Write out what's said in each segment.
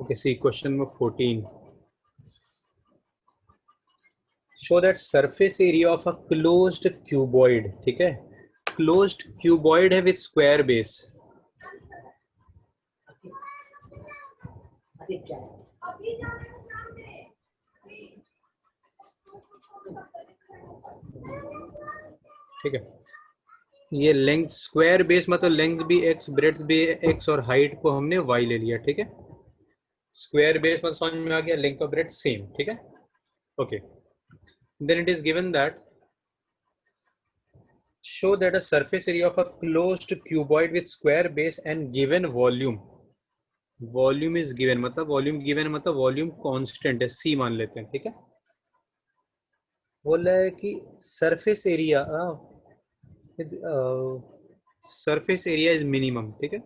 Okay, see question number 14. Show that surface area of a closed cuboid. ठीक है, closed cuboid है with square base. ठीक है, ये लेंथ स्क्वायर बेस मतलब लेंथ भी x, ब्रेड्थ भी x और हाइट को हमने y ले लिया. ठीक है, स्क्वायर बेस मतलब समझ में आ गया, लेंथ और ब्रेड्थ सेम. ठीक है, okay. Then it is given that show that a surface area of a closed cuboid with square base and given volume. Volume is given मतलब वॉल्यूम गिवन मतलब volume constant है, c मान लेते हैं. ठीक है, बोला है कि surface area surface area is minimum. ठीक है,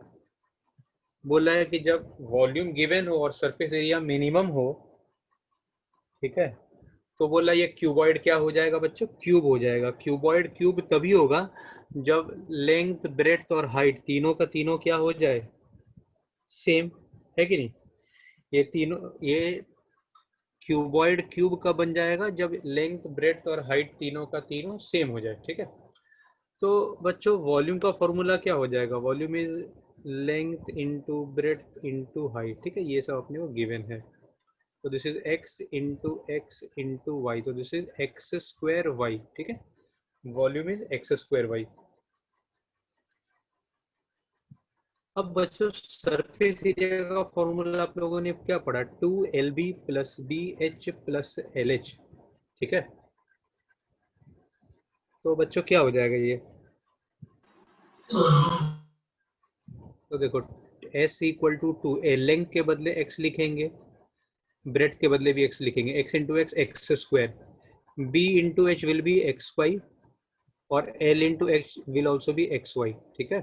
बोला है कि जब वॉल्यूम गिवन हो और सरफेस एरिया मिनिमम हो, ठीक है, तो बोला ये क्यूबॉइड क्या हो जाएगा बच्चों, क्यूब हो जाएगा. क्यूबॉइड क्यूब तभी होगा जब लेंथ, ब्रेड्थ और हाइट तीनों का तीनों क्या हो जाए, सेम. है कि नहीं, ये तीनों, ये क्यूबॉइड क्यूब कब बन जाएगा, जब लेंथ, ब्रेड्थ और हाइट तीनों का तीनों सेम हो जाए. ठीक है, तो बच्चों वॉल्यूम का फॉर्मूला क्या हो जाएगा, volume is length into breadth into height. ठीक है, ये सब अपने को गिवन है. तो this is x into y, तो this is x square y. ठीक है, volume is x square y. अब बच्चों सरफेस एरिया का फॉर्मूला आप लोगों ने क्या पढ़ा, 2LB plus BH plus LH. ठीक है, तो बच्चों क्या हो जाएगा ये, तो देखो S इक्वल टू 2, लेंथ के बदले x लिखेंगे, ब्रेड्थ के बदले भी x लिखेंगे, x into x x square, b into h will be x y और l into h will also be x y. ठीक है,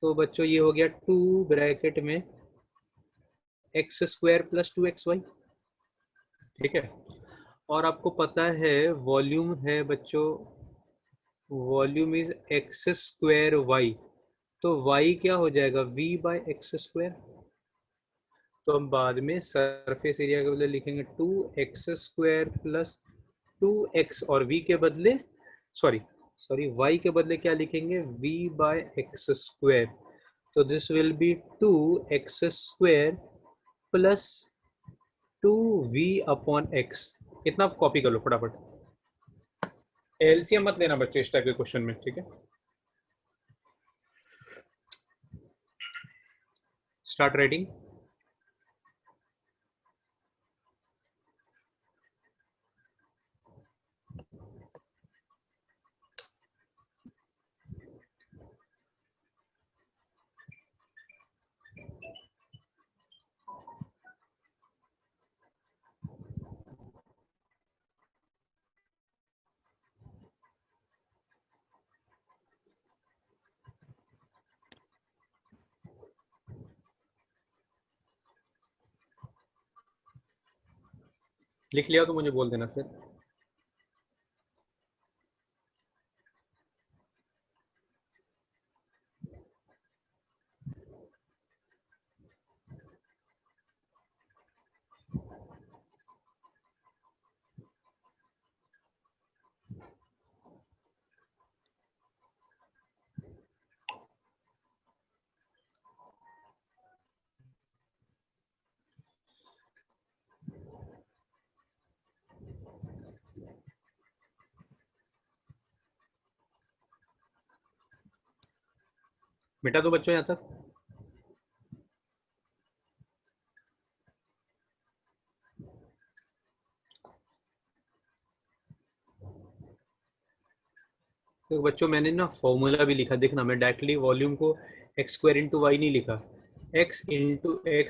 तो बच्चों ये हो गया 2 ब्रैकेट में एक्स स्क्वायर प्लस 2xy. ठीक है, और आपको पता है वॉल्यूम है बच्चों, volume is x square y, तो y क्या हो जाएगा, v बाय एक्स स्क्वायर. तो हम बाद में सरफेस एरिया के बदले लिखेंगे 2x स्क्वायर प्लस 2x और v के बदले सॉरी y के बदले क्या लिखेंगे, v बाय एक्स स्क्वायर. तो this will B 2x square plus 2v upon x. इतना कॉपी कर लो फटाफट, एलसीएम मत लेना बच्चे इस टाइप के क्वेश्चन में. ठीक है, स्टार्ट राइटिंग. लिख लिया तो मुझे बोल देना फिर. मिटा दो बच्चों यहाँ तक. तो बच्चों मैंने ना फॉर्मूला भी लिखा, देखना मैं डायरेक्टली वॉल्यूम को एक्स स्क्वायर इंटू वाई नहीं लिखा, एक्स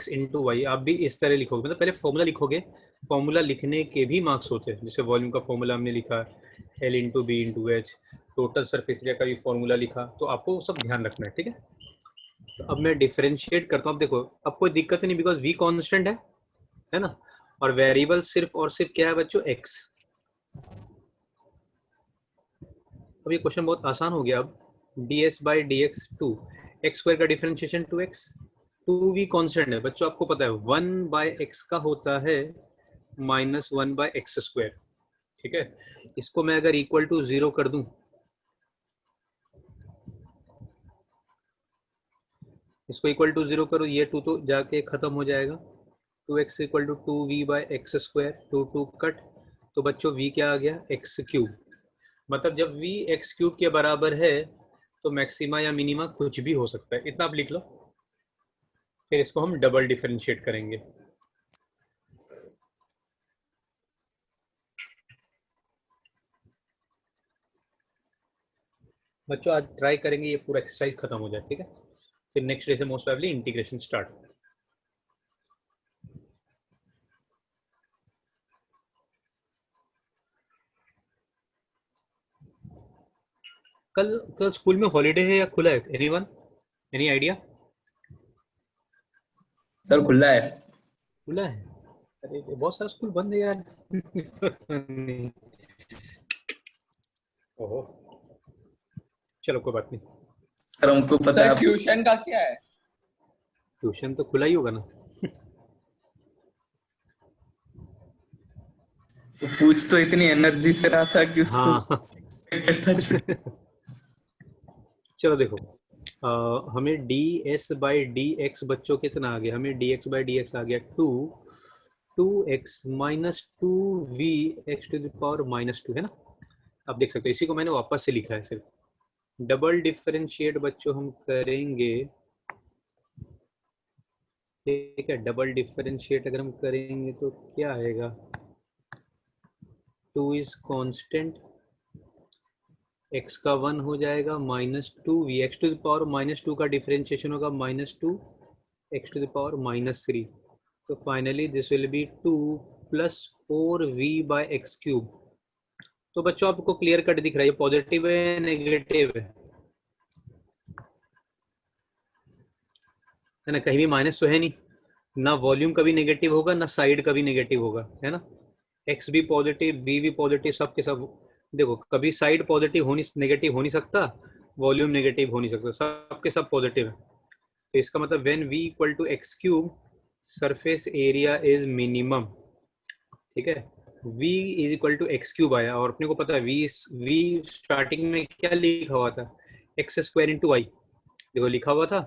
इंटू वाई. आप भी इस तरह लिखोगे, मतलब पहले फॉर्मूला लिखोगे, फॉर्मूला लिखने के भी मार्क्स होते हैं. जैसे वॉल्यूम का फॉर्मूला हमने लिखा l into b into h, total surface area का भी फॉर्मूला लिखा, तो आपको सब ध्यान रखना है. ठीक है, तो अब मैं डिफरेंशिएट करता हूँ. अब देखो अब कोई दिक्कत नहीं, बिकॉज वी कॉन्स्टेंट है ना, और वेरिएबल सिर्फ और सिर्फ क्या है बच्चों, एक्स. अब ये क्वेश्चन बहुत आसान हो गया. अब D S by d x 2, x square का डिफरेंशिएशन 2x, 2v कांस्टेंट है बच्चों, आपको पता है 1/x का होता है -1/x²। ठीक है, इसको मैं अगर इक्वल टू 0 कर दूं, इसको इक्वल टू 0 करो, ये 2 तो जाके खत्म हो जाएगा। 2x equal to 2v/x², 2 cut, तो बच्चों v क्या आ गया, x³। मतलब जब v x³ के बराबर है तो मैक्सिमा या मिनिमा कुछ भी हो सकता है, इतना आप लिख लो। फिर इसको हम डबल डिफरेंशिएट करेंगे। बच्चों आज ट्राई करेंगे ये पूरा एक्सरसाइज खत्म हो जाए, ठीक है, फिर नेक्स्ट डे से मोस्ट प्रोबेबली इंटीग्रेशन स्टार्ट। कल स्कूल में हॉलीडे है या खुला है? Anyone, any idea? सर खुला है। खुला है? अरे बहुत सारा स्कूल बंद है यार। ओहो, चलो कोई बात नहीं। सर हमको पता है। ट्यूशन का क्या है? ट्यूशन तो खुला ही होगा ना। तो पूछ तो इतनी एनर्जी से रहा था कि उसको हाँ। चलो देखो, हमें ds/dx बच्चों कितना आ गया, हमें dx/dx आ गया 2x -2v x⁻⁻2 है ना। आप देख सकते हो, इसी को मैंने वापस से लिखा है सिर्फ। डबल डिफरेंशिएट बच्चों हम करेंगे, ठीक है, डबल डिफरेंशिएट अगर हम करेंगे तो क्या आएगा, 2 इज कांस्टेंट, x का 1 हो जाएगा -2v x⁻⁻2 का डिफरेंशिएशन होगा -2 x⁻⁻3। तो finally this will B 2 + 4v/x³। तो बच्चों आपको क्लियर कट दिख रहा है, ये पॉजिटिव है नेगेटिव है ना, कहीं भी माइनस तो है नहीं, ना वॉल्यूम कभी नेगेटिव होगा ना साइड कभी नेगेटिव होगा, है ना। x भी पॉजिटिव, v भी पॉजिटिव, सब के सब। देखो कभी साइड पॉजिटिव नेगेटिव हो नहीं सकता, वॉल्यूम नेगेटिव हो नहीं सकता, सब के सब पॉजिटिव है। तो इसका मतलब when v = x³ surface area is minimum, ठीक है। v = x³ आया, और अपने को पता है v स्टार्टिंग में क्या लिखा हुआ था, x² × y। देखो लिखा हुआ था,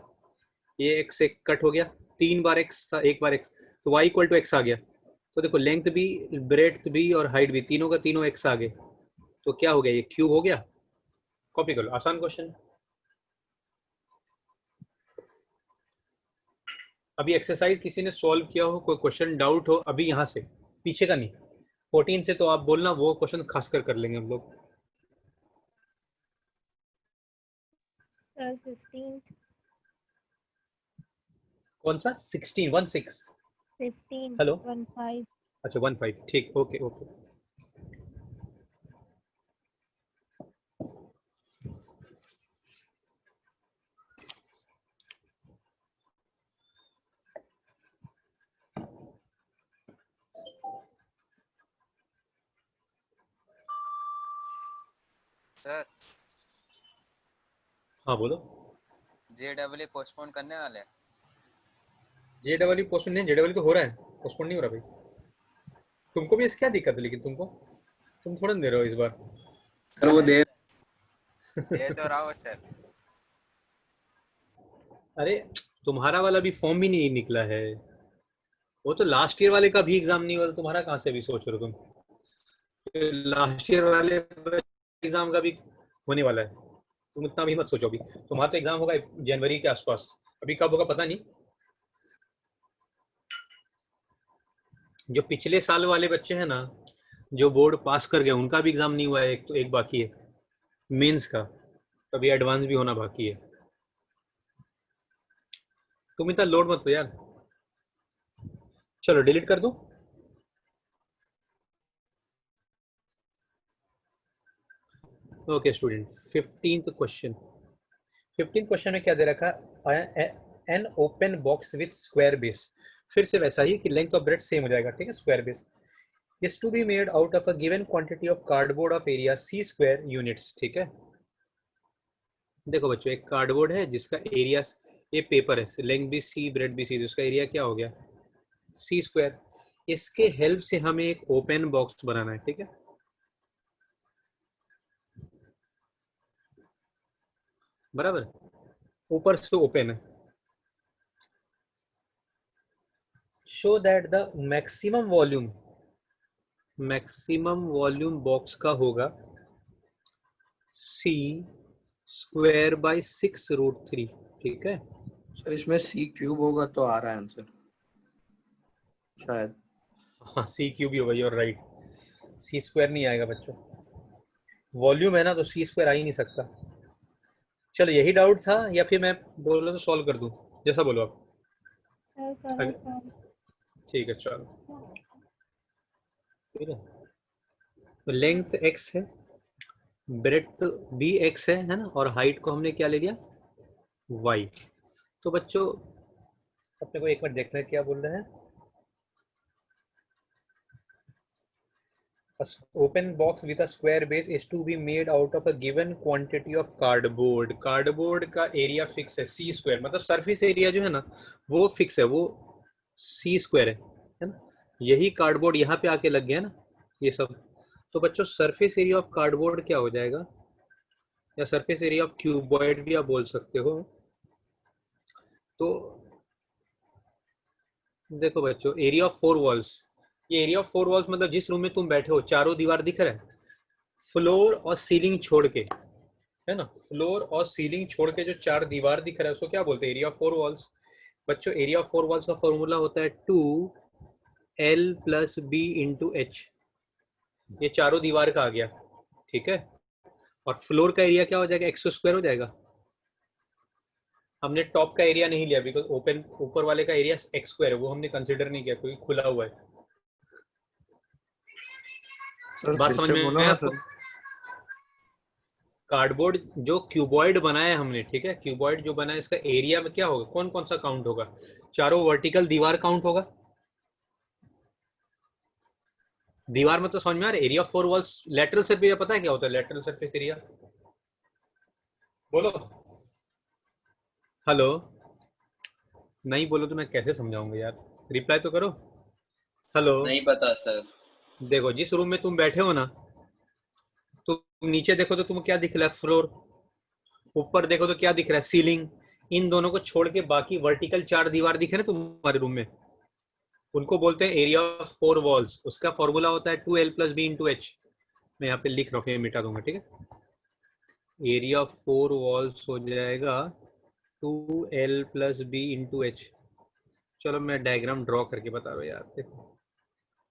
ये x एक कट हो गया, 3 बार x था, 1 बार x, तो y = x आ गया। तो देखो लेंथ भी, ब्रेड्थ भी और हाइट भी, तीनों का तीनों x आ गए, तो क्या हो गया, ये क्यूब हो गया। कॉपी कर लो, आसान क्वेश्चन। अभी एक्सरसाइज किसी ने सॉल्व किया हो, कोई क्वेश्चन डाउट हो अभी, यहाँ से पीछे का नहीं, 14 से तो आप बोलना, वो क्वेश्चन खासकर कर लेंगे हम लोग। 15 कौन सा 16 16 15 हेलो 15 अच्छा 15, ठीक, ओके ओके। सर हाँ बोलो। JEE पोस्टपोन करने वाले हैं। JEE पोस्टपोन नहीं, JEE तो हो रहा है, पोस्टपोन नहीं हो रहा भाई। तुमको भी इसकी क्या दिक्कत है, लेकिन तुम थोड़ा दे रहे हो इस बार। सर वो दे तो रहा हूँ सर। अरे तुम्हारा वाला भी फॉर्म भी नहीं निकला है, वो तो लास्ट ईयर वाले का भी एग्जाम नहीं हुआ, तो तुम्हारा कहाँ से भी सोच रहे हो तुम, लास्ट ईयर वाले एग्जाम का भी होने वाला है, तुम इतना भी मत सोचो। अभी तुम्हारा तो एग्जाम होगा जनवरी के आसपास, अभी कब होगा पता नहीं। जो पिछले साल वाले बच्चे हैं ना, जो बोर्ड पास कर गए, उनका भी एग्जाम नहीं हुआ है, एक बाकी है मेंस का, तभी एडवांस भी होना बाकी है। तुम इतना लोड मत लो यार, चलो डिलीट कर दो। ओके स्टूडेंट, 15th क्वेश्चन में क्या दे रखा है, an open box with square base. फिर से वैसा ही कि लेंथ ऑफ ब्रेड सेम हो जाएगा, ठीक है, square base is to be made out of a given quantity of cardboard of area c² units, ठीक है। देखो बच्चों, एक कार्डबोर्ड है जिसका एरिया ये पेपर है, लेंथ भी सी, ब्रेड भी सी, तो इसका एरिया क्या हो गया सी स्क्वायर। इसके हेल्प से हमें एक ओपन बॉक्स बनाना है, ठीक है। बराबर, ऊपर से ओपन है। Show that the maximum volume box का होगा सी स्क्वायर बाई 6√3, ठीक है। सर इसमें सी क्यूब होगा तो आ रहा है आंसर शायद। हाँ सी क्यूब ही होगा, यूर राइट। सी स्क्वायर नहीं आएगा बच्चों, वॉल्यूम है ना, तो सी स्क्वायर आ ही नहीं सकता। चलो यही डाउट था, या फिर मैं बोलो तो सॉल्व कर दूं, जैसा बोलो आप। ठीक है चलो, ठीक है। तो लेंथ x है, ब्रेड्थ भी x है ना, और हाइट को हमने क्या ले लिया y। तो बच्चों अपने को एक बार देखना है क्या बोल रहे हैं। A open box with a square base is to be made out of a given quantity of cardboard. Cardboard का एरिया फिक्स है सी स्क्वायर, मतलब सरफेस एरिया जो है ना वो फिक्स है, वो सी स्क्वायर है ना। यही कार्डबोर्ड यहाँ पे आके लग गया ना ये सब। तो बच्चों सरफेस एरिया ऑफ कार्डबोर्ड क्या हो जाएगा, या सरफेस एरिया ऑफ क्यूबॉइड भी आप बोल सकते हो। तो देखो बच्चों, एरिया ऑफ 4 वॉल्स, ये एरिया ऑफ 4 वॉल्स मतलब जिस रूम में तुम बैठे हो चारों दीवार दिख रहा है, फ्लोर और सीलिंग छोड़ के, है ना, फ्लोर और सीलिंग छोड़ के जो 4 दीवार दिख रहा है उसको क्या बोलते हैं, एरिया ऑफ 4 वॉल्स। बच्चों एरिया ऑफ 4 वॉल्स का फॉर्मूला होता है 2L + B × H। ये चारों दीवार का आ गया, ठीक है। और फ्लोर का एरिया क्या हो जाएगा, x² हो जाएगा। हमने टॉप का एरिया नहीं लिया बिकॉज ओपन ऊपर वाले का एरिया x² है, वो हमने कंसिडर नहीं किया क्योंकि खुला हुआ है। बात समझ में आया आपको। कार्डबोर्ड जो क्यूबॉइड बनाया है हमने, ठीक है, क्यूबॉइड जो बना है इसका एरिया में क्या होगा, कौन कौन सा काउंट होगा, चारों वर्टिकल दीवार काउंट होगा। दीवार में तो समझ में आ रहा है, area of 4 walls. Lateral surface पता है क्या होता है, लेटरल सरफेस एरिया बोलो। हेलो, नहीं बोलो तो मैं कैसे समझाऊंगा यार, रिप्लाई तो करो। हेलो, नहीं पता सर। देखो जिस रूम में तुम बैठे हो ना, तुम नीचे देखो तो तुम क्या दिख रहा है, फ्लोर। ऊपर देखो तो क्या दिख रहा है, सीलिंग। इन दोनों को छोड़ के बाकी वर्टिकल 4 दीवार दिखे ना तुम्हारे रूम में, उनको बोलते हैं एरिया ऑफ 4 वॉल्स। उसका फॉर्मूला होता है 2L + B × H। मैं यहाँ पे लिख रखा हूँ, मिटा दूंगा, ठीक है। एरिया ऑफ 4 वॉल्स हो जाएगा 2L + B × H। चलो मैं डायग्राम ड्रॉ करके बता रहा हूँ यार, देखो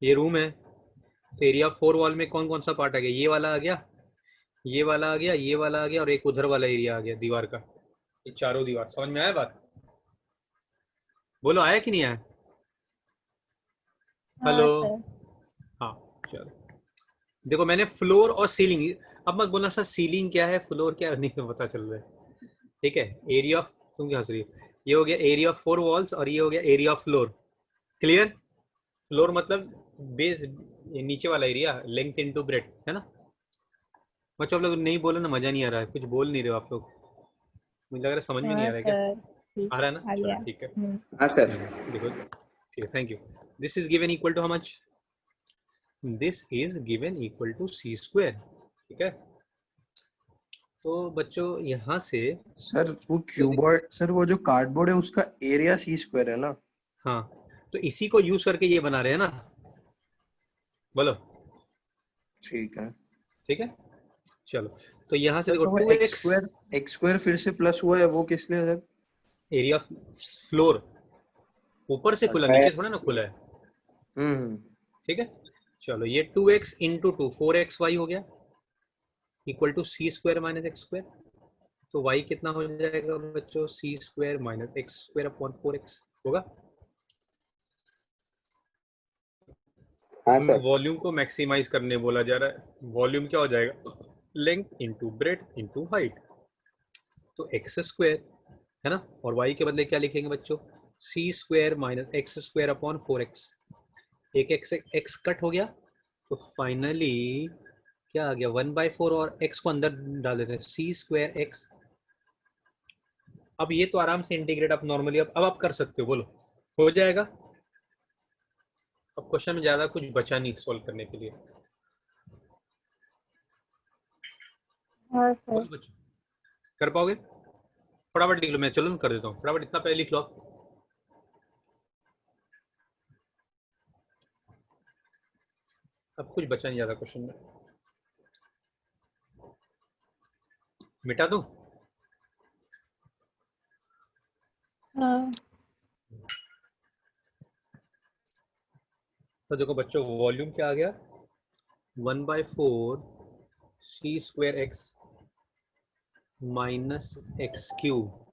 ये रूम है, तो एरिया ऑफ 4 वॉल में कौन कौन सा पार्ट आ गया, ये वाला आ गया, ये वाला आ गया, ये वाला आ गया, और एक उधर वाला एरिया आ गया दीवार का। ये चारों दीवार, समझ में आया बात, बोलो आया कि नहीं आया। हेलो, हाँ चलो देखो मैंने फ्लोर और सीलिंग, अब मत बोलना सर सीलिंग क्या है फ्लोर क्या है, नहीं पता चल रहा है, ठीक है। एरिया ऑफ, तुम क्या हंस रही हो, ये हो गया एरिया ऑफ 4 वॉल्स और ये हो गया area of floor. Clear, floor मतलब बेस, ये नीचे वाला एरिया, लेंथ × ब्रेड्थ, है ना। बच्चों आप लोग नहीं बोलो ना, मजा नहीं आ रहा है, कुछ बोल नहीं रहे हो आप लोग, मुझे लग रहा है समझ में नहीं आ रहा है क्या, आ रहा है ना, चलो ठीक है। हाँ सर। देखो ठीक है, thank you. This is given equal to how much, this is given equal to c², ठीक है। तो बच्चों यहाँ से सर वो क्यूबॉइड, सर वो जो कार्डबोर्ड है उसका एरिया सी स्क्वायर है ना। हाँ, तो इसी को यूज करके ये बना रहे हैं ना, बोलो। ठीक है, ठीक है चलो, तो यहाँ से तो देखो वो x स्क्वायर फिर से प्लस हुआ है, वो किस लिए सर। एरिया ऑफ फ्लोर ऊपर से खुला, नीचे थोड़ा ना खुला है, ठीक है। चलो ये 2x × 2 4xy हो गया इक्वल टू c² - x²। तो y कितना हो जाएगा बच्चों, c² - x² / 4x होगा। हाँ सर। वॉल्यूम को मैक्सिमाइज करने बोला जा रहा है, वॉल्यूम क्या हो जाएगा, लेंथ × ब्रेड्थ × हाइट। तो x² है ना, और y के बदले क्या लिखेंगे बच्चों, c² - x² / 4x। एक x कट हो गया, तो फाइनली क्या आ गया 1/4, और x को अंदर डाल देते हैं, c² x अब ये तो आराम से इंटीग्रेट आप नॉर्मली अब आप कर सकते हो, बोलो हो जाएगा। अब क्वेश्चन में ज्यादा कुछ बचा नहीं सॉल्व करने के लिए। हाँ सर। बोलो बच्चों, कर पाओगे? फटाफट लिख लो, मैं चलो कर देता हूँ, फटाफट इतना पहले लिख लो आप। अब कुछ बचा नहीं ज्यादा क्वेश्चन में, मिटा दो। हाँ तो देखो बच्चों, वॉल्यूम क्या आ गया, 1/4 c square x minus x cube.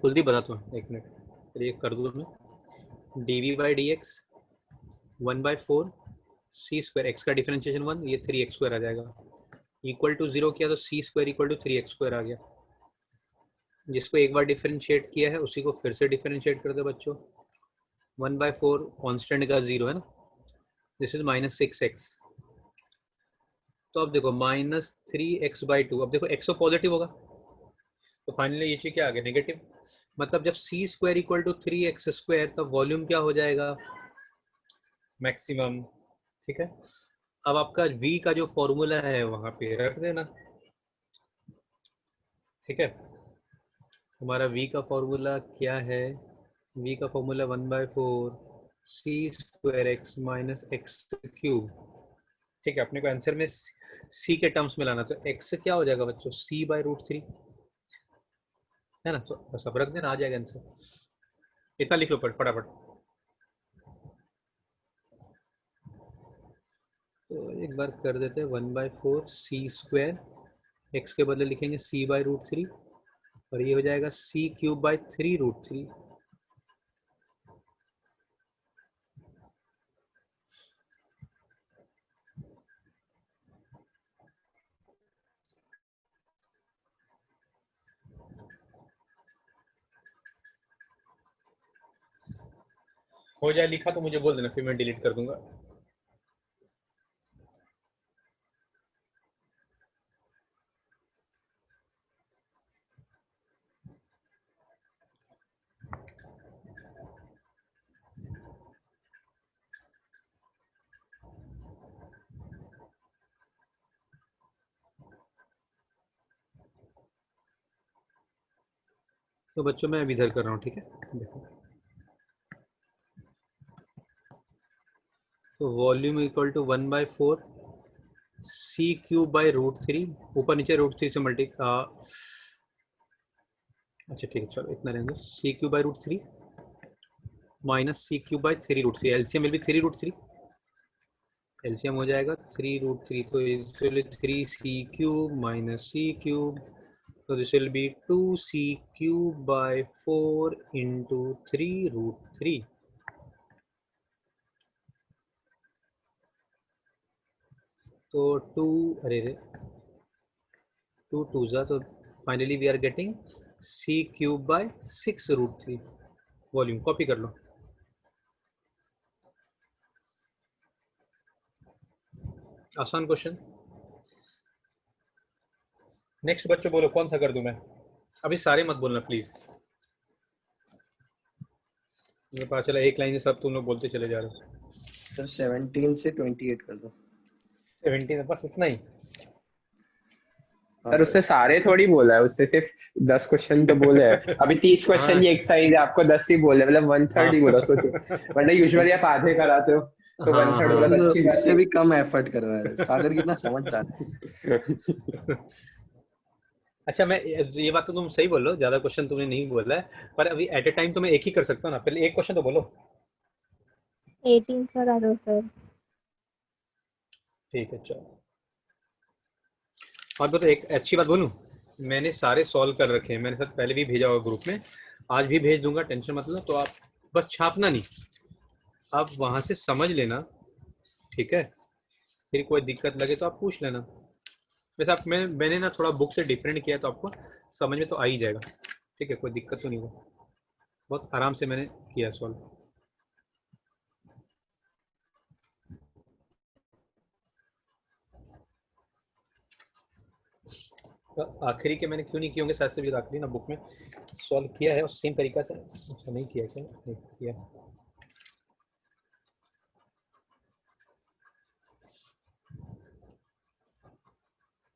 Kuldeep बताता हूँ, एक मिनट, फिर ये कर दूँ मैं। D v by d x 1/4 c square x का डिफरेंशिएशन 1, ये 3x स्क्वायर आ जाएगा, इक्वल टू 0 किया तो c square equal to 3x square आ गया। जिसको एक बार डिफरेंशिएट किया है उसी को फिर से डिफरेंशिएट कर दो बच्चों। 1/4 कांस्टेंट का 0 है ना, दिस इज -6x। तो अब देखो -3x/2, अब देखो x तो पॉजिटिव होगा, तो फाइनली ये चीज क्या आ गया, नेगेटिव। मतलब जब c square equal to 3x square, तब वॉल्यूम क्या हो जाएगा, मैक्सिमम। ठीक है, अब आपका v का जो फॉर्मूला है वहां पे रख देना। ठीक है, हमारा v का फॉर्मूला क्या है, v का formula 1/4 c square x minus x cube. ठीक है, अपने को आंसर में c के टर्म्स में लाना, तो x क्या हो जाएगा बच्चों, c/√3 है ना। तो बस अब रख देना, आ जाएगा आंसर। इतना लिख लो फटाफट। तो एक बार कर देते हैं, 1/4 सी स्क्वायर एक्स के बदले लिखेंगे c/√3, और ये हो जाएगा c³/3√3। हो जाए लिखा तो मुझे बोल देना, फिर मैं डिलीट कर दूंगा। तो बच्चों मैं अब इधर कर रहा हूँ, ठीक है, देखो। तो वॉल्यूम इक्वल टू 1/4 c³/√3, ऊपर नीचे √3 से मल्टी, अच्छा ठीक है चलो इतना रहेंगे, c³/√3 minus c³/3√3, LCM will be 3√3, LCM हो जाएगा 3√3, तो इसलिए 3c³ माइनस c³, तो this will B 2c³/4 into 3√3। तो 2, अरे 2 2 तो finally we are getting c³/6√3। Volume copy कर लो। आसान क्वेश्चन। नेक्स्ट बच्चों बोलो कौन सा कर दूं मैं, अभी सारे मत बोलना प्लीज, मुझे पता चला एक लाइन से सब तुम लोग बोलते चले जा रहे हो। सर 17 से 28 कर दो। 17 बस इतना ही। सर उसने सारे थोड़ी बोला है, उसने सिर्फ 10 क्वेश्चन तो बोले हैं। अभी 30 क्वेश्चन की एक्सरसाइज है, आपको 10 ही बोले, मतलब 1/3 ही बोला, सोचो। वरना यूजुअली आप आधे कराते हो, तो 1/3 बोला तो अच्छी बात उससे है। भी कम एफर्ट कर रहा है सागर, कितना समझदार है। अच्छा, मैं ये बात तो तुम सही बोल रहे हो, ज्यादा क्वेश्चन तुमने नहीं बोला है, पर अभी एट ए टाइम तो मैं एक ही कर सकता हूँ ना, पहले एक क्वेश्चन तो बोलो। 18 करा दो सर। ठीक है चलो। और तो एक अच्छी बात बोलूं, मैंने सारे सॉल्व कर रखे हैं, मैंने साथ पहले भी भेजा हुआ ग्रुप में, आज भी भेज दूंगा, टेंशन मत लो। तो आप बस छापना नहीं, आप वहां से समझ लेना, ठीक है, फिर कोई दिक्कत लगे तो आप पूछ लेना। वैसे आप मैंने ना थोड़ा बुक से डिफरेंट किया, तो आपको समझ में तो आ ही जाएगा, ठीक है, कोई दिक्कत तो नहीं होगा, बहुत आराम से मैंने किया सॉल्व। आखिरी के मैंने क्यों नहीं किए होंगे, शायद से भी आखिरी ना बुक में सॉल्व किया है और सेम तरीका से। अच्छा नहीं किया क्या? नहीं किया।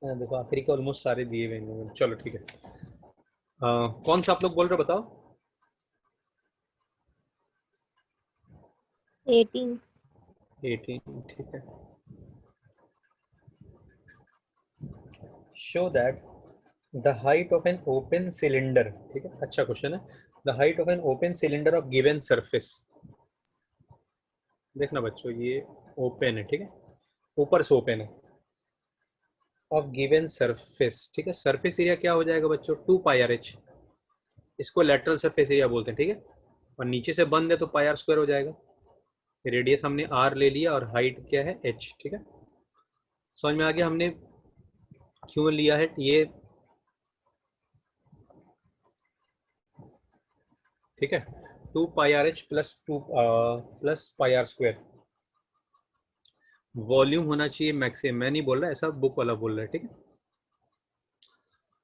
देखो आखिरी के ऑलमोस्ट सारे दिए हुए हैं। चलो ठीक है। कौन सा आप लोग बोल रहे हो बताओ? 18। 18 ठीक है। Show that the height of an open cylinder, ठीक है, अच्छा क्वेश्चन है। The height of an open cylinder of given surface, देखना बच्चों ये ओपन है, ठीक है, ऊपर से ओपन है, ऑफ गिवन सरफेस, ठीक है। सरफेस एरिया क्या हो जाएगा बच्चों? 2πr/h, इसको लेटरल सरफेस एरिया बोलते हैं, ठीक है। और नीचे से बंद है तो πr² हो जाएगा। रेडियस हमने r ले लिया और हाइट क्या है h, ठीक है। समझ में आ गया हमने क्यों लिया है ये, ठीक है। 2πr/h plus πr²। वॉल्यूम होना चाहिए मैक्सिमम, मैं नहीं बोल रहा, ऐसा बुक वाला बोल रहा है, ठीक है।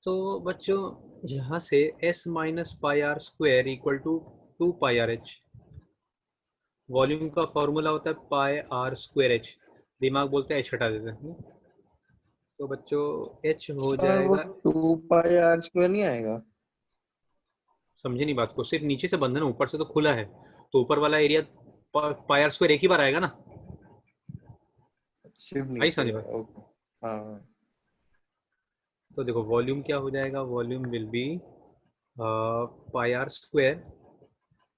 तो बच्चों यहाँ से s minus πr² equal to 2πr/h, volume का फॉर्मूला होता है πr²h, दिमाग बोलते हैं h हटा देते हैं। तो बच्चों h हो सर वो जाएगा, 2πr² नहीं आएगा? समझे नहीं बात को, सिर्फ नीचे से बंधन है, ऊपर से तो खुला है, तो ऊपर वाला एरिया πr² एक ही बार आएगा ना, सिर्फ आई नीचे समझ का, बात। ओके। हाँ। तो देखो वॉल्यूम क्या हो जाएगा, वॉल्यूम विल बी πr²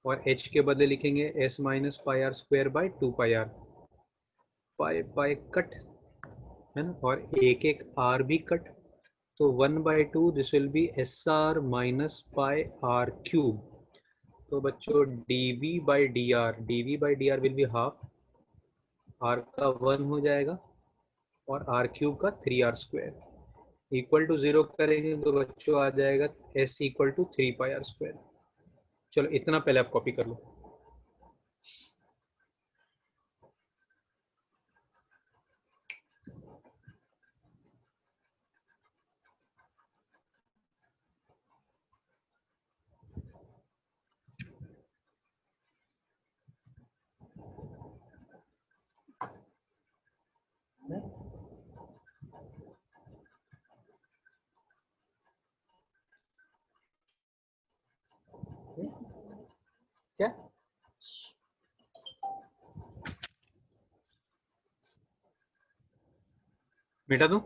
और h के बदले लिखेंगे s minus πr² by 2πr, pi pi cut है ना, और एक एक r भी कट, तो 1/2 this will B SR minus πr³। तो बच्चों dv/dr will be half, r का 1 हो जाएगा और r³ का 3r² इक्वल टू 0 करेंगे तो बच्चों आ जाएगा s इक्वल टू 3πr²। चलो इतना पहले आप कॉपी कर लो। क्या मिटा दूं?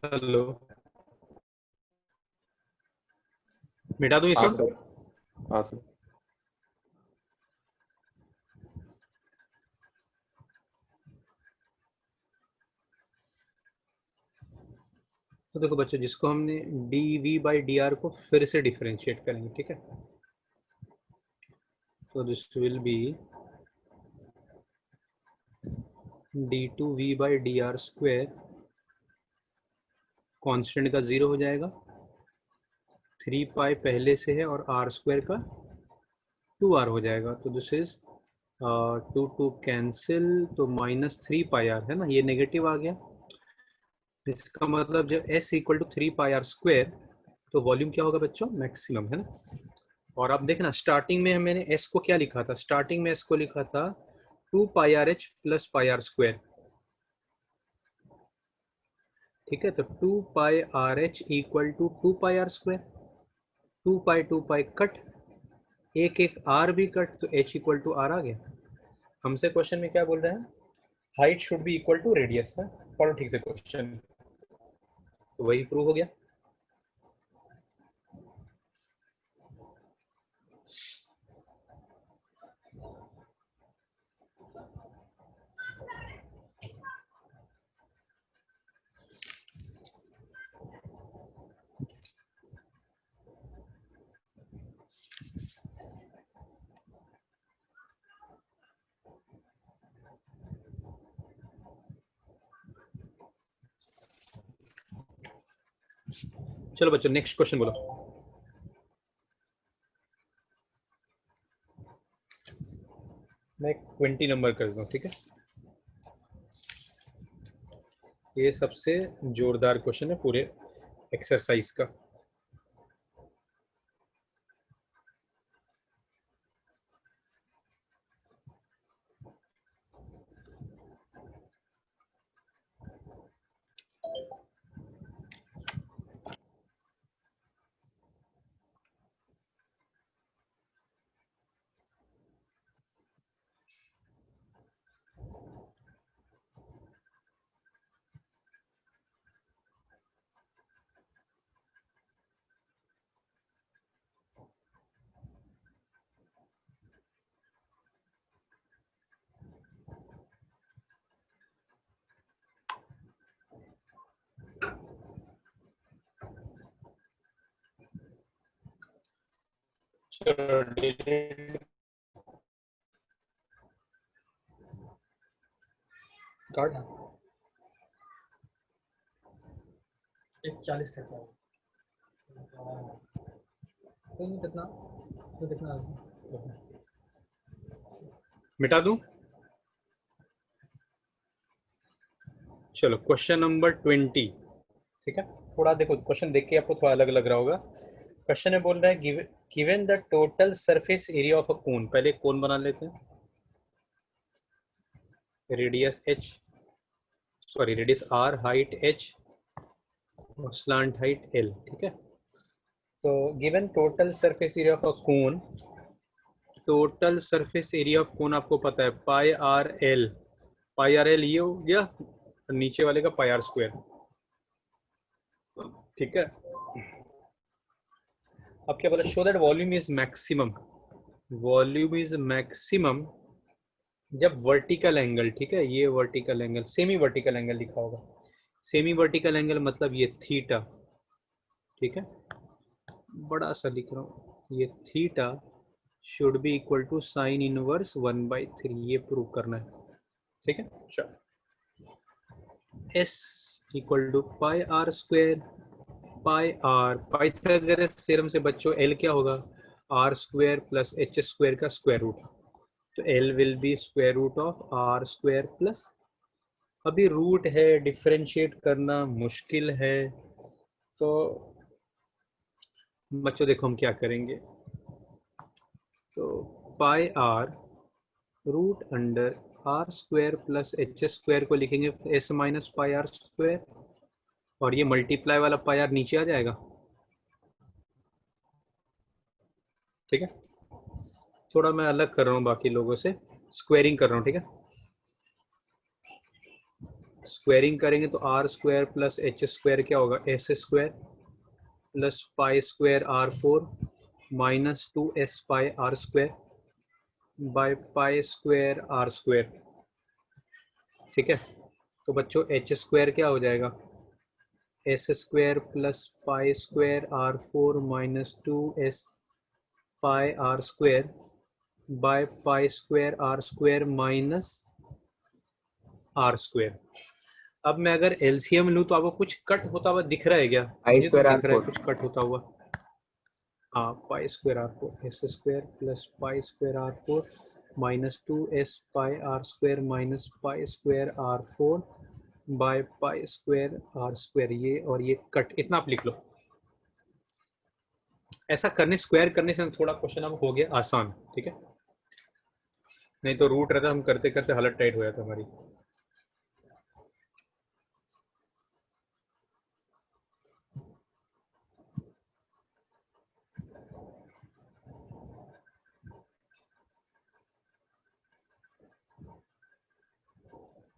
हेलो, मिटा दूं ये हाँ सब? सर, हाँ सर। तो देखो बच्चों जिसको हमने dv/dr को फिर से डिफरेंशिएट करेंगे, ठीक है। तो this will B d2v/dr², constant का 0 हो जाएगा, 3π पहले से है और r² का 2r हो जाएगा, तो दिस इज 2 कैंसिल, तो -3πr है ना, ये नेगेटिव आ गया। इसका मतलब जब s इक्वल टू 3πr², तो वॉल्यूम क्या होगा बच्चों? मैक्सिमम, है ना। और आप देखना स्टार्टिंग में मैंने s को क्या लिखा था, स्टार्टिंग में s को लिखा था 2πrh प्लस πr², ठीक है। तो 2πrh equal to 2πr², 2π cut, एक एक r भी कट, तो h इक्वल टू r आ गया। हमसे क्वेश्चन में क्या बोल रहे हैं? Height should be equal to radius है। पढ़ो ठीक से क्वेश्चन, तो वही प्रूव हो गया। चलो बच्चों नेक्स्ट क्वेश्चन बोलो। मैं 20 नंबर कर दूं, ठीक है। ये सबसे जोरदार क्वेश्चन है पूरे एक्सरसाइज का। कार्ड 40 खर्चा कितना कितना मिटा दूं। चलो क्वेश्चन नंबर 20, ठीक है। थोड़ा देखो क्वेश्चन देख के आपको थोड़ा अलग लग रहा होगा। क्वेश्चन में बोल रहा है given the total surface area of a cone. पहले कोन बना लेते हैं। Radius h, sorry radius r, height h और स्लांट हाइट l, ठीक है। तो given total surface area of a cone, total surface area of cone आपको पता है pi r l. Pi r l ये हो गया, नीचे वाले का पाई आर स्क्वायर, ठीक है। अब क्या बोला, show that volume is maximum. Volume is maximum जब वर्टिकल एंगल, ठीक है, ये vertical angle, semi vertical angle लिखा होगा। सेमी वर्टिकल एंगल मतलब ये थीटा, ठीक है, बड़ा सा लिख रहा हूँ, ये theta should be equal to sine inverse 1/3। ये प्रूव करना है, ठीक है। चलो s equal to pi r square, pi r, Pythagoras theorem से बच्चों एल क्या होगा, r square plus h square का स्क्वायर रूट। तो l will be square root of r square plus, अभी रूट है, डिफरेंशिएट करना मुश्किल है, तो बच्चों देखो हम क्या करेंगे। तो pi r root under r square plus h square को लिखेंगे s minus pi r square, और ये मल्टीप्लाई वाला पाई आर नीचे आ जाएगा, ठीक है। थोड़ा मैं अलग कर रहा हूँ बाकी लोगों से, स्क्वायरिंग कर रहा हूँ, ठीक है। स्क्वायरिंग करेंगे तो r square plus h square क्या होगा, s square plus pi square r 4 minus 2s pi r square by pi square r square, ठीक है। तो बच्चों एच स्क्वायर क्या हो जाएगा, s square plus pi square r 4 minus 2s pi r square by pi square r square minus r square. अब मैं अगर एलसीएम लूँ तो आपको कुछ कट होता हुआ दिख रहा है क्या? आई मुझे तो स्क्वायर दिख रहा है R4 कुछ कट होता हुआ। हाँ, pi square r 4 s square plus pi square r 4 minus 2s pi r square minus pi square r 4 by pi square r square, ये और ये कट, इतना आप लिख लो। ऐसा करने, स्क्वायर करने से थोड़ा क्वेश्चन अब हो गया आसान, ठीक है। नहीं तो रूट रहता, हम करते करते हालत टाइट हो जाता हमारी।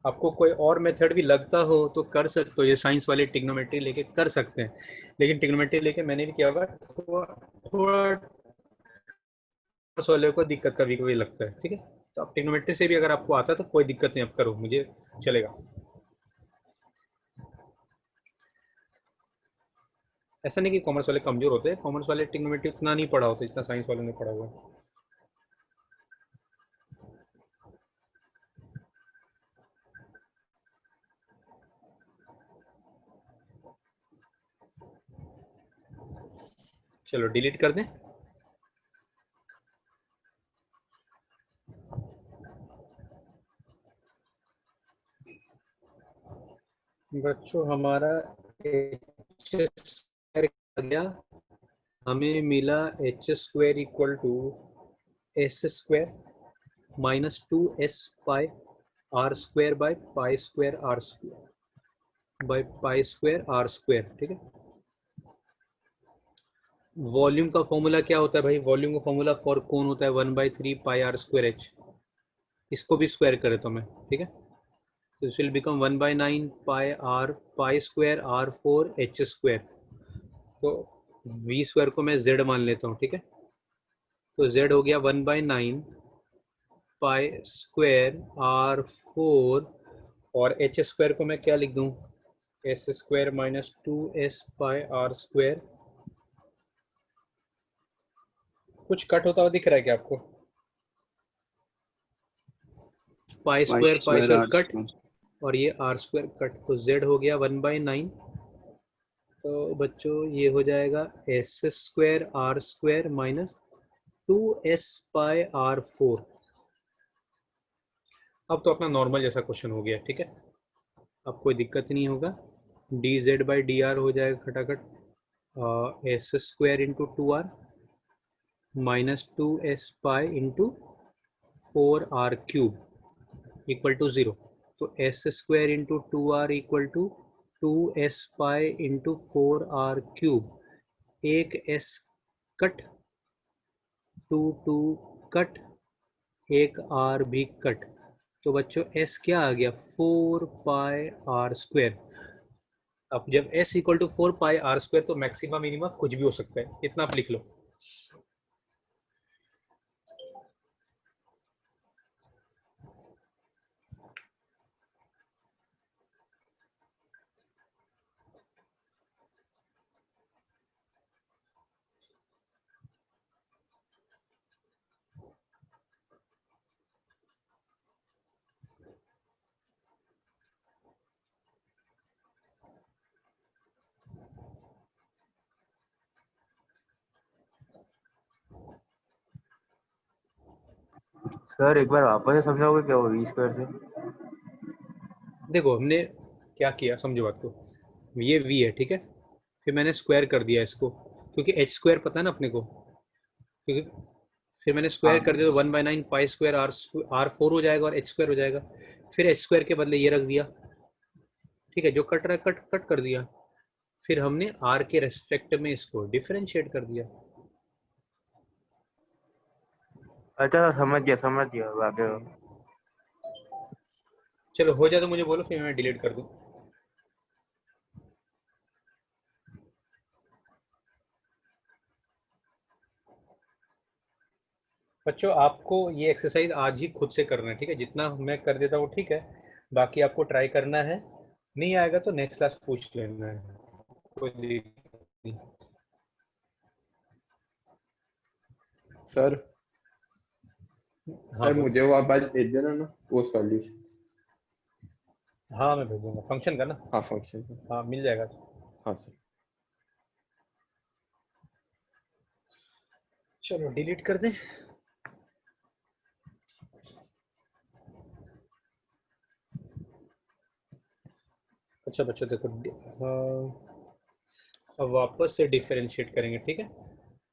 आपको कोई और मेथड भी लगता हो तो कर सकते हो, ये साइंस वाले ट्रिग्नोमेट्री लेके कर सकते हैं, लेकिन ट्रिग्नोमेट्री लेके मैंने भी किया हुआ, थोड़ा वाले को दिक्कत कभी कभी लगता है, ठीक है। तो आप ट्रिग्नोमेट्री से भी अगर आपको आता है तो कोई दिक्कत नहीं, आप करो, मुझे चलेगा। ऐसा नहीं कि कॉमर्स वाले कमजोर होते हैं, कॉमर्स वाले ट्रिग्नोमेट्री उतना नहीं पढ़ा होता जितना साइंस वालों ने पढ़ा हुआ है। चलो डिलीट कर दें। बच्चों हमारा एच स्क्वायर आ गया, हमें मिला h square equal to s square minus 2s pi r square by pi square r square by pi square r square. ठीक है, वॉल्यूम का फॉर्मूला क्या होता है भाई? वॉल्यूम का फॉर्मूला फॉर कोन होता है 1/3 पाई आर स्क्वायर एच। इसको भी स्क्वायर करे तो मैं, ठीक है, तो this will become 1/9 pi r pi square r 4 h square. तो v स्क्वायर को मैं z मान लेता हूँ। ठीक है, तो z हो गया 1/9 पाई स्क्वायर आर 4 और एच स्क्वायर को मैं क्या लिख दूँ? S square minus 2s pi r square. कुछ कट होता हुआ दिख रहा है क्या आपको? पाई स्क्वायर कट और ये आर स्क्वायर कट, तो z हो गया 1/9। तो बच्चों ये हो जाएगा s square r square minus 2s pi r 4। अब तो अपना नॉर्मल जैसा क्वेश्चन हो गया। ठीक है, अब कोई दिक्कत नहीं होगा। D z by d r हो जाएगा खटाखट s square into 2r minus 2s pi into 4r cube equal to 0। तो s square into 2r equal to 2s pi into 4r cube. एक s कट, 2 कट, एक r भी cut, तो बच्चों s क्या आ गया? 4 पाई आर स्क्वायर। अब जब s equal to 4 pi r square तो मैक्सिमम मिनिमम कुछ भी हो सकता है, इतना आप लिख लो। सर एक बार वापस से समझाओगे क्या वो वी स्क्वायर से? देखो हमने क्या किया, समझो बात को। ये v है, ठीक है, फिर मैंने स्क्वायर कर दिया इसको, क्योंकि एच स्क्वायर पता है ना अपने को, क्योंकि फिर मैंने स्क्वायर कर दिया तो 1/9 पाई स्क्वायर आर 4 हो जाएगा और एच स्क्वायर हो जाएगा। फिर एच स्क्वायर के बदले ये रख दिया। ठीक है, जो कट रहा है कट कट कर दिया। फिर हमने आर के रेस्पेक्ट में इसको डिफरेंशिएट कर दिया। अच्छा समझ गया आगे। चलो हो जाए तो मुझे बोलो, फिर मैं डिलीट कर दूं। बच्चों आपको ये एक्सरसाइज आज ही खुद से करना है। ठीक है, जितना मैं कर देता हूँ ठीक है, बाकी आपको ट्राई करना है। नहीं आएगा तो नेक्स्ट क्लास पूछ लेना है, कोई दिक्कत नहीं। सर हाँ सर बोलो। मुझे वो आप आज भेज देना ना वो सॉल्यूशन। हाँ मैं भेजूंगा, फंक्शन का ना। हाँ फंक्शन। हाँ मिल जाएगा। हाँ सर। चलो डिलीट कर दें। अच्छा बच्चों देखो, अब वापस से डिफरेंशिएट करेंगे। ठीक है,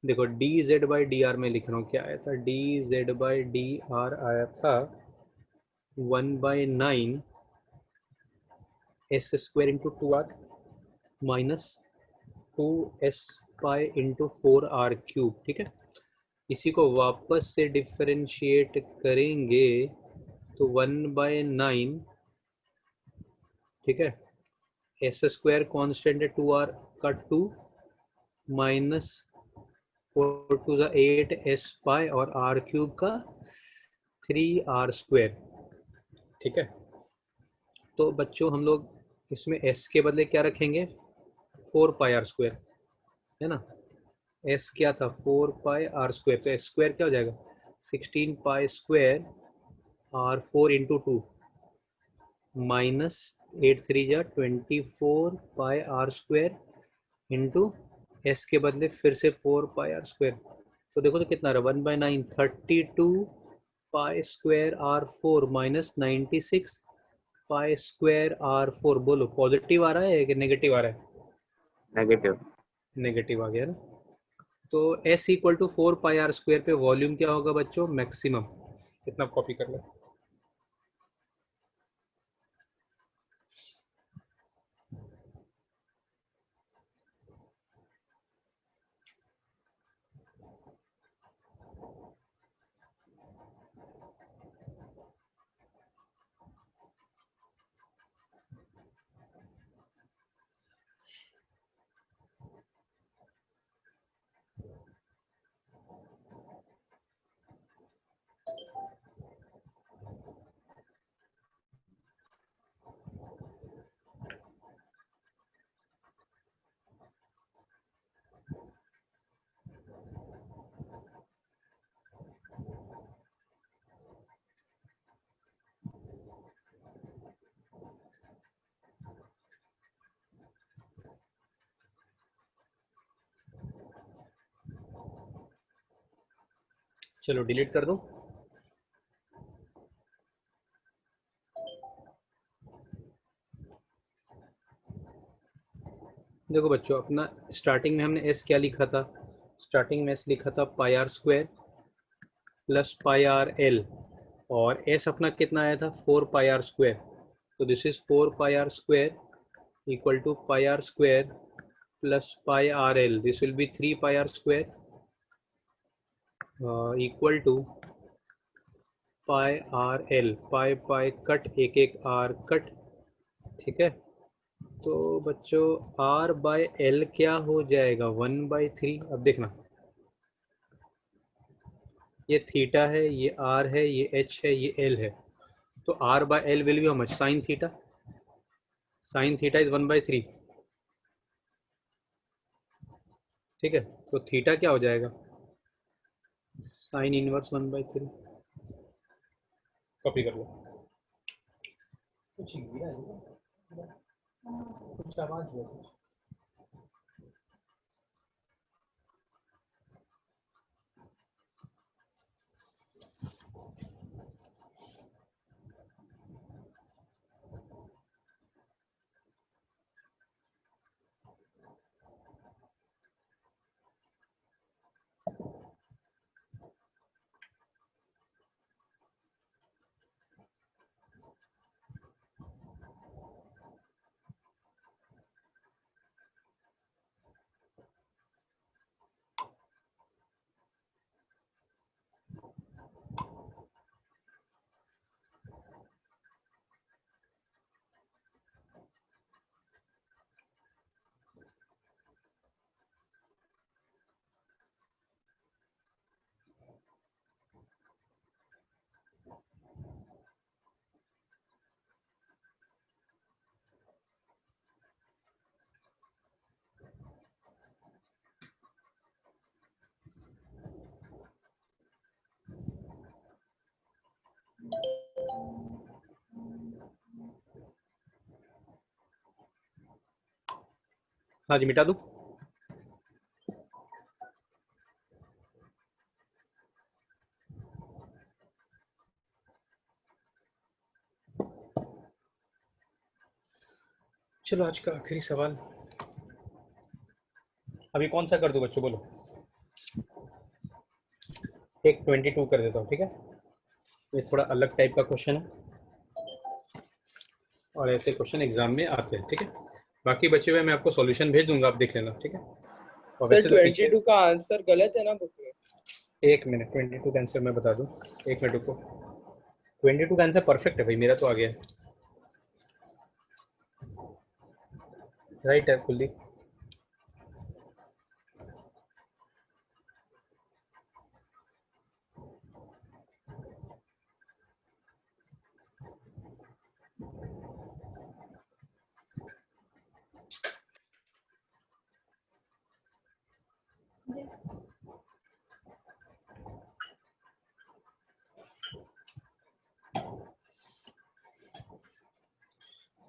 देखो D z by d are में लिख रहा हूँ, क्या आया था? D z by d are आया था 1/9 S square into 2r minus 2s pi into 4r cube. ठीक है, इसी को वापस से डिफरेंशिएट करेंगे तो 1/9, ठीक है, एस स्क्वायर कॉन्स्टेंट है 2r का 2 माइनस 4 टू द 8 s पाई और r क्यूब का 3r स्क्वायर। ठीक है, तो बच्चों हम लोग इसमें s के बदले क्या रखेंगे? 4 पाई आर स्क्वायर, है ना। s क्या था? 4 पाई आर स्क्वायर, तो s स्क्वायर क्या हो जाएगा? 16 pi square r 4 into 2 minus 8 3 जा 24 pi r square into s के बदले फिर से 4 पाई आर स्क्वायर, तो देखो तो कितना रहा 1/9, 32 pi square r 4 minus 96 pi square r 4। बोलो पॉजिटिव आ रहा है कि नेगेटिव आ रहा है? नेगेटिव। नेगेटिव आ गया ना। तो S equal to 4 pi r square पे वॉल्यूम क्या होगा बच्चों? मैक्सिमम। इतना कॉपी कर लो। चलो डिलीट कर दो। देखो बच्चों, अपना स्टार्टिंग में हमने S क्या लिखा था? स्टार्टिंग में S लिखा था pi r square plus pi r l, और S अपना कितना आया था? 4 पाई आर स्क्वायर। तो this is 4 pi r square equal to pi r square plus pi r l, this will be 3 pi r square equal to pi r l, pi pi cut, एक एक are cut, ठीक है। तो बच्चों r by L क्या हो जाएगा? 1/3। अब देखना, ये थीटा है, ये r है, ये h है, ये l है, तो r by L will B how much? Sine theta. Sine theta is 1/3, ठीक है। तो थीटा क्या हो जाएगा? Sign inverse 1/3। कॉपी कर लो। कुछ आवाज हुआ कुछ। हाँ जी, मिटा दूँ? चलो आज का आखिरी सवाल, अभी कौन सा कर दूं बच्चों बोलो? एक 22 कर देता हूँ, ठीक है। ये थोड़ा अलग टाइप का क्वेश्चन है और ऐसे क्वेश्चन एग्जाम में आते हैं, ठीक है। बाकी बचे हुए मैं आपको सॉल्यूशन भेज दूंगा, आप देख लेना, ठीक है। और सर वैसे तो पीछे 22 का आंसर गलत है ना बुक में? एक मिनट, 22 का आंसर मैं बता दूं, एक मिनट रुको। 22 का आंसर परफेक्ट है भाई, मेरा तो आ गया है, राइट है Kuldeep?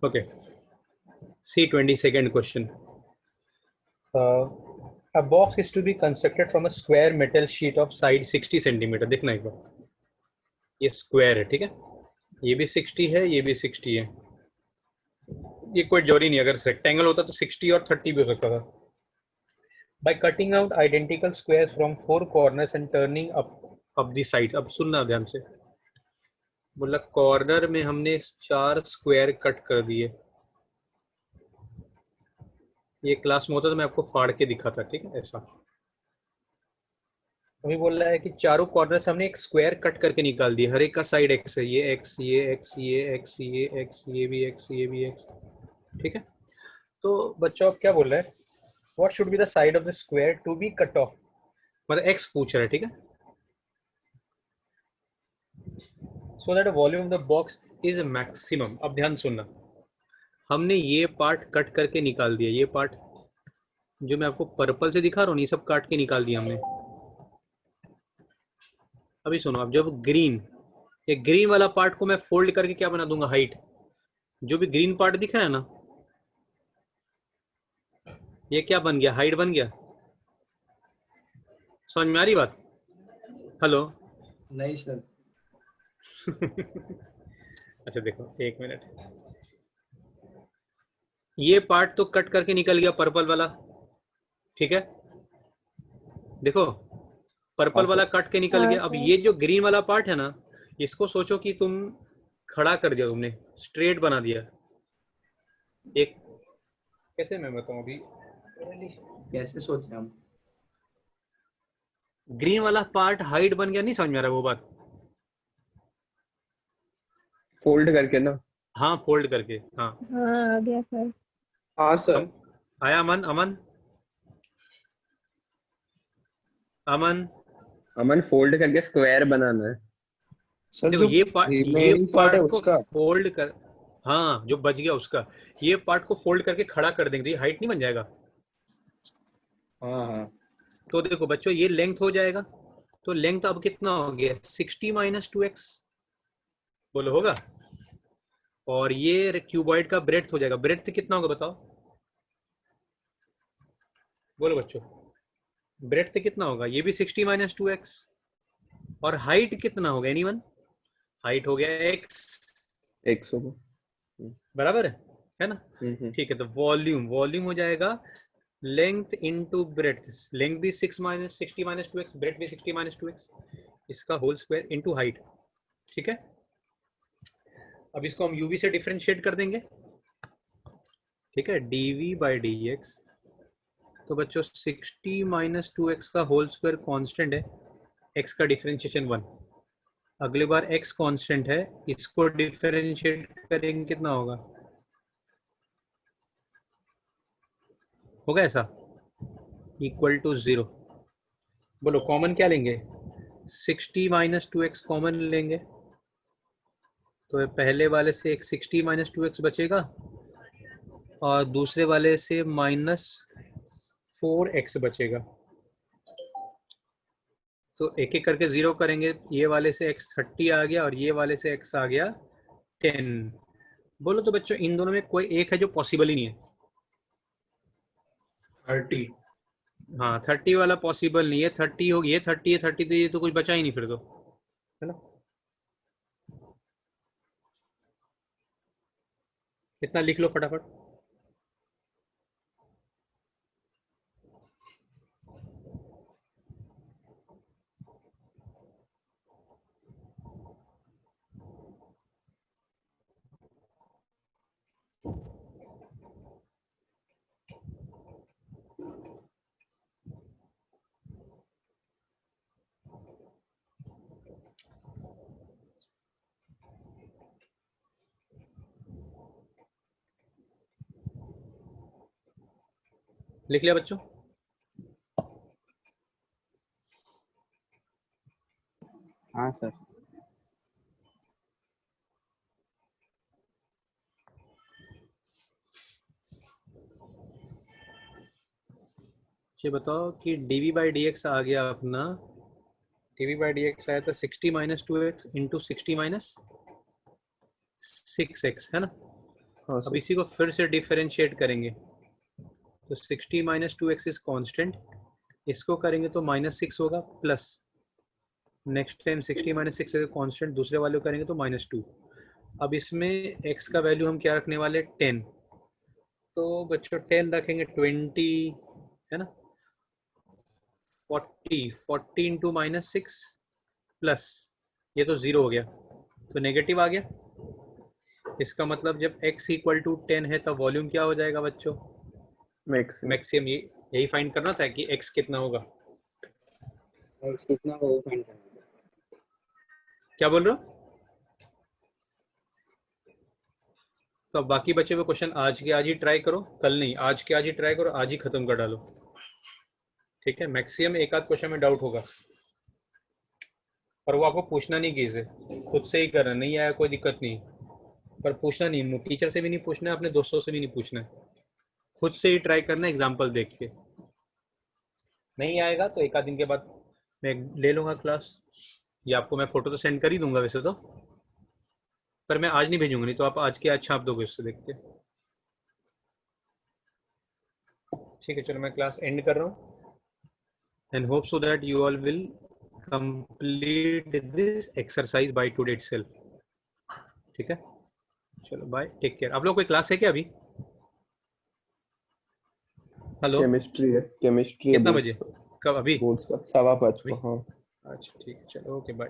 Okay, see 22nd question. A box is to be constructed from a square metal sheet of side 60 centimetre. देखना एक बार, ये स्क्वायर है, ठीक है, ये भी 60 है, ये भी 60 है. ये कोई जोड़ी नहीं, अगर रेक्टेंगल होता तो 60 और 30 भी हो सकता था. By cutting out identical squares from 4 corners and turning up the sides. अब सुनना ध्यान से, बोला कॉर्नर में हमने 4 स्क्वायर कट कर दिए. ये क्लास में होता तो मैं आपको फाड़ के दिखाता, ठीक है, ऐसा. अभी बोल रहा है कि चारों कॉर्नर से हमने एक स्क्वायर कट करके निकाल दिया, हर एक का साइड एक्स है, ये एक्स, ये एक्स, ये एक्स, ये एक्स, ये भी एक्स, ये भी एक्स, ठीक है. तो बच्चों अब क्या बोल रहा है, what should be the side of the square to be cut off, मतलब एक्स पूछ रहा है, ठीक है. So that volume of the box is maximum. अब ध्यान सुनना, हमने ये पार्ट कट करके निकाल दिया, ये पार्ट जो मैं आपको पर्पल से दिखा रहा हूँ, ये सब काट के निकाल दिया हमने. अभी सुनो, अब जब ग्रीन, ये ग्रीन वाला पार्ट को मैं फोल्ड करके क्या बना दूंगा, हाइट. जो भी ग्रीन पार्ट दिख रहा है ना, ये क्या बन गया, हाइट बन गया. समझ में आ रही बात? हेलो? नहीं सर. अच्छा देखो एक मिनट, ये पार्ट तो कट करके निकल गया पर्पल वाला, ठीक है, देखो पर्पल वाला कट के निकल गया. अब ये जो ग्रीन वाला पार्ट है ना, इसको सोचो कि तुम खड़ा कर दिया, तुमने स्ट्रेट बना दिया. एक कैसे मैं बताऊं अभी, कैसे सोचे हम? ग्रीन वाला पार्ट हाइट बन गया, नहीं समझ में आ रहा वो बात? फोल्ड करके ना. हाँ फोल्ड करके, हाँ. हाँ आ गया सर. हाँ सर. आया अमन? अमन अमन अमन फोल्ड करके स्क्वायर बनाना है. सर देखो जो ये पार्ट पार्ट है को उसका. फोल्ड कर, हाँ जो बच गया उसका, ये पार्ट को फोल्ड करके खड़ा कर देंगे, ये हाइट नहीं बन जाएगा. हाँ हाँ. तो देखो बच्चों, ये लेंथ हो जाएगा, तो लेंथ अब कितना हो गया, 60 माइनस 2x, बोलो होगा. और ये क्यूबॉइड का ब्रेड्थ हो जाएगा, ब्रेड्थ कितना होगा बताओ, बोलो बच्चों, ब्रेड्थ कितना होगा, ये भी 60 माइनस 2x. और हाइट कितना होगा एनीवन, हाइट हो गया x, 100 बराबर है ना. ठीक है, तो वॉल्यूम हो जाएगा लेंथ इनटू ब्रेड्थ. लेंथ भी 60 माइनस 2x, ब्रेड्थ भी 60 माइनस 2x, इसका होल स्क्वायर इनटू हाइट, ठीक है. अब इसको हम यूवी से डिफरेंशिएट कर देंगे, ठीक है, dv बाई dx. तो बच्चों 60 माइनस 2x का होल स्क्वायर कांस्टेंट है, x का डिफरेंशिएशन 1. अगली बार x कांस्टेंट है, इसको डिफरेंशिएट करेंगे कितना होगा, होगा ऐसा, इक्वल टू 0. बोलो कॉमन क्या लेंगे, 60 माइनस 2x कॉमन लेंगे, तो पहले वाले से एक 60 माइनस 2x बचेगा और दूसरे वाले से माइनस 4x बचेगा. तो एक एक करके 0 करेंगे, ये वाले से x 30 आ गया और ये वाले से x आ गया 10. बोलो तो बच्चों इन दोनों में कोई एक है जो पॉसिबल ही नहीं है. 30. हाँ 30 वाला पॉसिबल नहीं है, 30 हो, ये 30 है, 30 तो ये तो कुछ बचा ही नहीं फिर तो, है ना. कितना लिख लो फटाफट. लिख लिया बच्चों? हाँ सर. ये बताओ कि dv बाई dx आ गया अपना, dv बाई dx आया था 60 minus 2x into 60 minus 6x, है ना. अब इसी को फिर से डिफरेंशिएट करेंगे, तो 60 माइनस 2x इज कांस्टेंट, इसको करेंगे तो -6 होगा प्लस नेक्स्ट टाइम 60 - 6 कांस्टेंट दूसरे वाले को करेंगे तो -2। अब इसमें x का वैल्यू हम क्या रखने वाले 10, तो बच्चों 10 रखेंगे 20 है ना, 40 इंटू -6 प्लस ये तो 0 हो गया तो नेगेटिव आ गया। इसका मतलब जब x इक्वल टू 10 है तब वॉल्यूम क्या हो जाएगा बच्चों, मैक्सिमम मैक्सिमम। यही फाइंड करना था कि x कितना होगा। कितना वो फाइंड करना है। क्या बोल रहे हो? तो अब बाकी बचे हुए क्वेश्चन आज के आज ही ट्राई करो, कल नहीं, आज के आज ही ट्राई करो, आज ही खत्म कर डालो, ठीक है। मैक्सिमम एक आध क्वेश्चन में डाउट होगा पर वो आपको पूछना नहीं किसी से, खुद से ही करना, नहीं आया कोई दिक्कत नहीं, पर पूछना नहीं, टीचर से भी नहीं पूछना है, अपने दोस्तों से भी नहीं पूछना है, खुद से ही ट्राई करना एग्जाम्पल देख के। नहीं आएगा तो एक आध दिन के बाद मैं ले लूँगा क्लास, या आपको मैं फ़ोटो तो सेंड कर ही दूंगा वैसे तो, पर मैं आज नहीं भेजूंगा, नहीं तो आप आज के आज छाप दोगे उससे देख के। ठीक है, चलो मैं क्लास एंड कर रहा हूँ and hope so that you all will complete this exercise by today itself. ठीक है, चलो बाय, टेक केयर। आप लोग कोई क्लास है क्या अभी? हेलो, केमिस्ट्री है, केमिस्ट्री कितना बजे, कब? अभी बोर्ड्स का 5:15 को। हाँ अच्छा ठीक है, चलो ओके बाय।